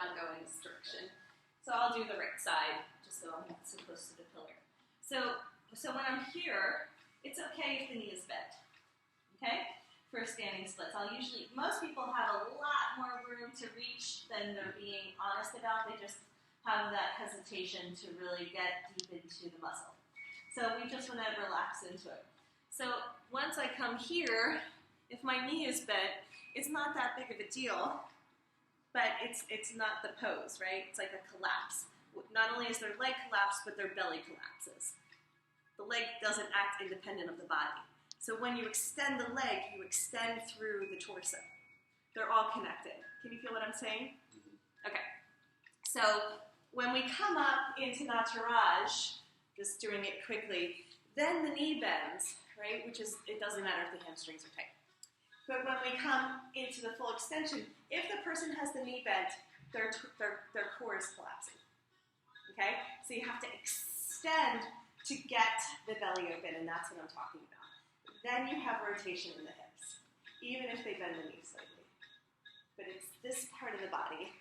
now go in this direction. So I'll do the right side, just so I'm not so close to the pillar. So when I'm here, it's okay if the knee is bent, okay? For standing splits. Most people have a lot more room to reach than they're being honest about. They just have that hesitation to really get deep into the muscle. So we just want to relax into it. So once I come here, if my knee is bent, it's not that big of a deal, but it's not the pose, right? It's like a collapse. Not only is their leg collapsed, but their belly collapses. The leg doesn't act independent of the body. So when you extend the leg, you extend through the torso. They're all connected. Can you feel what I'm saying? Okay. So when we come up into Nataraj, just doing it quickly, then the knee bends, right? It doesn't matter if the hamstrings are tight. But when we come into the full extension, if the person has the knee bent, their core is collapsing. Okay? So you have to extend to get the belly open, and that's what I'm talking about. Then you have rotation in the hips, even if they bend the knee slightly. But it's this part of the body,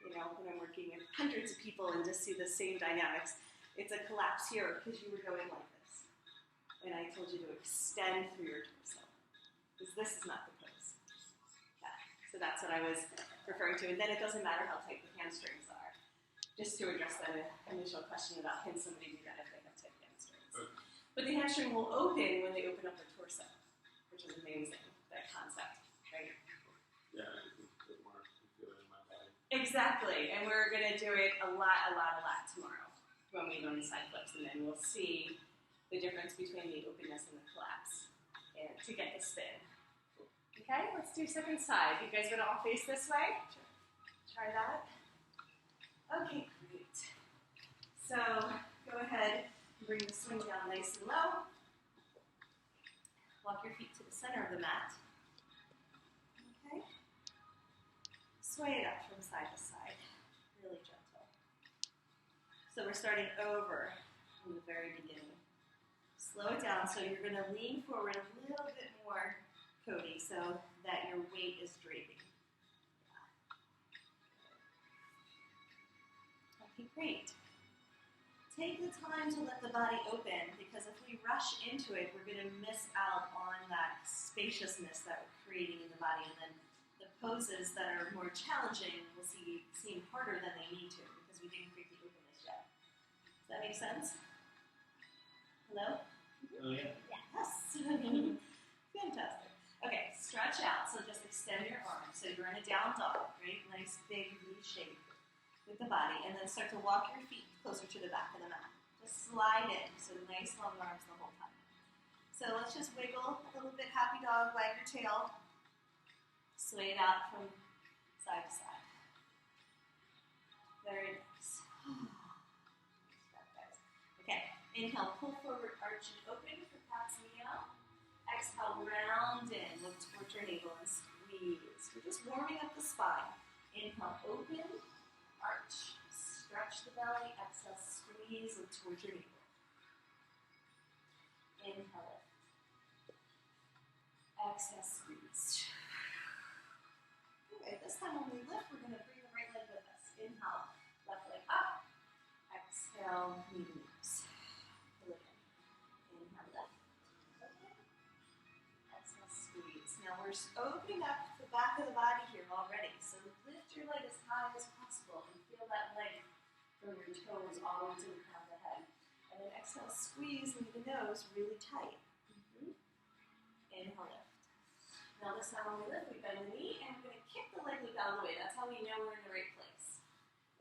when I'm working with hundreds of people and just see the same dynamics, it's a collapse here because you were going like this. And I told you to extend through your torso, because this is not the pose. Yeah. So that's what I was referring to. And then it doesn't matter how tight the hamstrings are. Just to address that initial question about can somebody do that if they have tight hamstrings. But the hamstring will open when they open up their torso, which is amazing, that concept, right? Yeah, I can feel it in my body. Exactly, and we're going to do it a lot tomorrow when we learn the side flips, and then we'll see the difference between the openness and the collapse and to get the spin. Okay, let's do second side. You guys going to all face this way? Sure. Try that. Okay, great. So go ahead. Bring the swing down nice and low. Walk your feet to the center of the mat. Okay. Sway it up from side to side. Really gentle. So we're starting over from the very beginning. Slow it down. So you're going to lean forward a little bit more, Cody, so that your weight is draping. Okay, great. Take the time to let the body open, because if we rush into it, we're going to miss out on that spaciousness that we're creating in the body, and then the poses that are more challenging will seem harder than they need to, because we didn't create the openness yet. Does that make sense? Hello? Oh, yeah. Yes. Fantastic. Okay, stretch out, so just extend your arms. So you're in a down dog, right? Nice big V shape with the body, and then start to walk your feet closer to the back of the mat. Just slide in, so nice long arms the whole time. So let's just wiggle a little bit, happy dog, wag your tail. Sway it out from side to side. Very nice. Okay, inhale, pull forward, arch and open for Pat's Meow. Exhale, round in, look towards your navel and squeeze. We're just warming up the spine. Inhale, open, arch. Stretch the belly, exhale, squeeze, look towards your navel. Inhale, lift. Exhale, squeeze. Okay, this time when we lift, we're going to bring the right leg with us. Inhale, left leg up. Exhale, knee to knees. Pull it in. Inhale, lift. Okay. Exhale, squeeze. Now we're opening up the back of the body here already. So lift your leg as high as possible and feel that leg from your toes all the way to the crown of the head. And then exhale, squeeze into the nose really tight. Inhale, lift. Now this time when we lift, we bend the knee and we're going to kick the leg loop out of the way. That's how we know we're in the right place.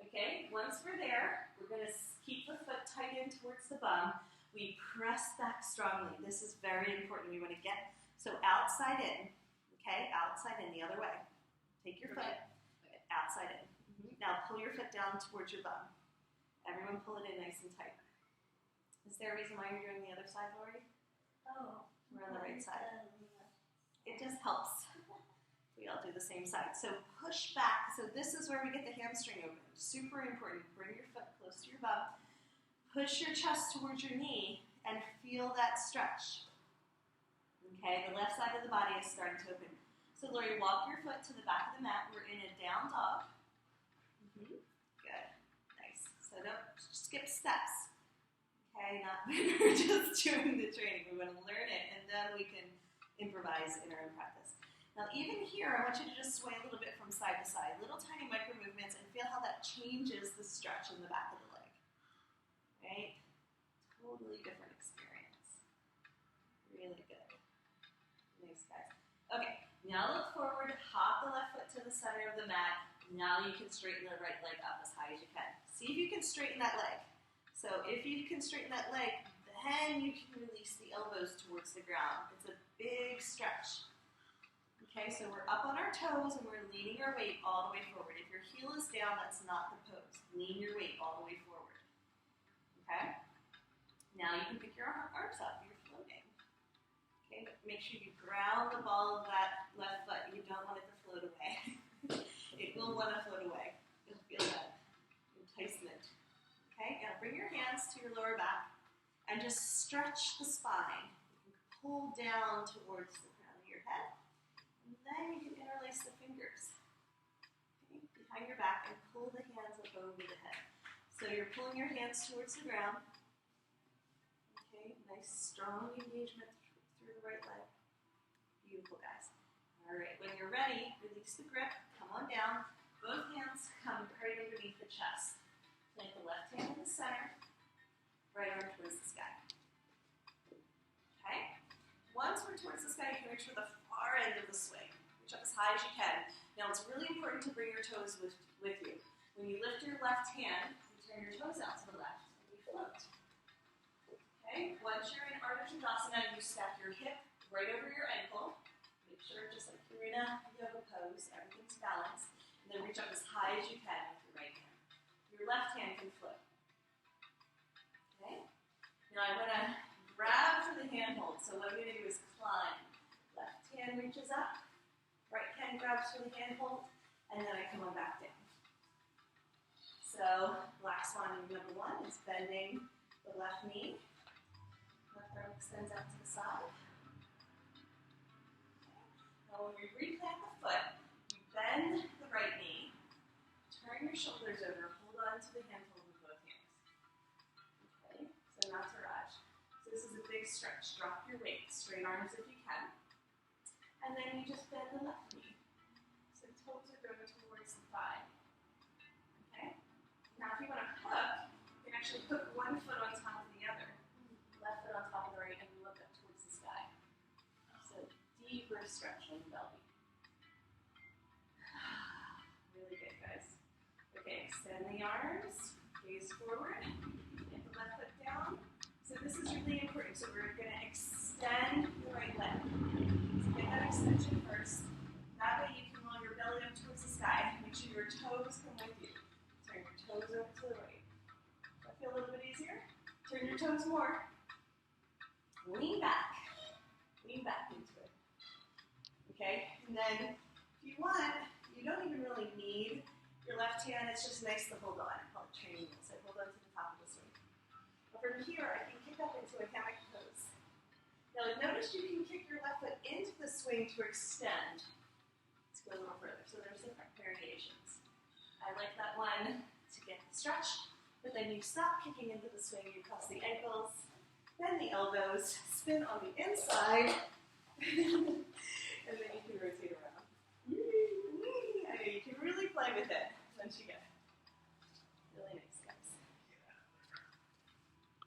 Okay, once we're there, we're going to keep the foot tight in towards the bum. We press back strongly. This is very important. We want to get, so outside in, okay, outside in the other way. Take your foot, outside in. Now pull your foot down towards your bum. Everyone pull it in nice and tight. Is there a reason why you're doing the other side, Lori? Oh, we're on the right side. It just helps. We all do the same side. So push back. So this is where we get the hamstring open. Super important. Bring your foot close to your bum. Push your chest towards your knee and feel that stretch. Okay, the left side of the body is starting to open. So Lori, walk your foot to the back of the mat. We're in a down dog. skip steps. Okay, not we're just doing the training. We want to learn it, and then we can improvise in our own practice. Now, even here, I want you to just sway a little bit from side to side, little tiny micro movements, and feel how that changes the stretch in the back of the leg. Right? Totally different experience. Really good. Nice, guys. Okay, now look forward, hop the left foot to the center of the mat. Now you can straighten the right leg up as high as you can. See if you can straighten that leg. So if you can straighten that leg, then you can release the elbows towards the ground. It's a big stretch. Okay, so we're up on our toes and we're leaning our weight all the way forward. If your heel is down, that's not the pose. Lean your weight all the way forward. Okay? Now you can pick your arms up. You're floating. Okay, but make sure you ground the ball of that left foot. You don't want it to float away. It will want to float away. You'll feel that enticement. Okay, now bring your hands to your lower back and just stretch the spine. You can pull down towards the crown of your head. And then you can interlace the fingers, okay, behind your back and pull the hands up over the head. So you're pulling your hands towards the ground. Okay, nice strong engagement through the right leg. Beautiful, guys. All right, when you're ready, release the grip, come on down. Both hands come right underneath the chest. Plant the left hand in the center, right arm towards the sky. Okay? Once we're towards the sky, you can reach for the far end of the swing. Reach up as high as you can. Now it's really important to bring your toes with you. When you lift your left hand, you turn your toes out to the left and you float. Okay? Once you're in Ardha Chandrasana, you stack your hip right over your ankle. Make sure, just like you're in a yoga pose, everything's balanced. And then reach up as high as you can with your right hand. Your left hand can float. Okay? Now I want to grab for the handhold. So what I'm going to do is climb. Left hand reaches up. Right hand grabs for the handhold. And then I come on back down. So Black Swan number 1 is bending the left knee. Left arm extends out to the side. Okay. Now when we replant the foot, you bend the right knee. Turn your shoulders over. Hold on to the handhold with both hands. Okay, so not to rush. So this is a big stretch. Drop your weight. Straight arms if you can. And then you just bend the left knee. So toes are going towards the thigh. Okay? Now if you want to hook, you can actually hook one foot on top of the other. Left foot on top of the right and look up towards the sky. So deeper stretch on the belly. Really good, guys. Okay, extend the arms, gaze forward, get the left foot down. So this is really important. So we're going to extend the right leg. So get that extension first. That way you can roll your belly up towards the sky. Make sure your toes come with you. Turn your toes over to the right. Does that feel a little bit easier? Turn your toes more. Lean back. Lean back into it. Okay? And then if you want, you don't even really need your left hand. It's just nice to hold on. I call it training wheels. I hold on to the top of the swing. But from here, I can kick up into a hammock pose. Now notice you can kick your left foot into the swing to extend. Let's go a little further. So there's different variations. I like that one to get the stretch, but then you stop kicking into the swing, you cross the ankles, bend the elbows, spin on the inside, and then you can rotate around. I know you can really play with it.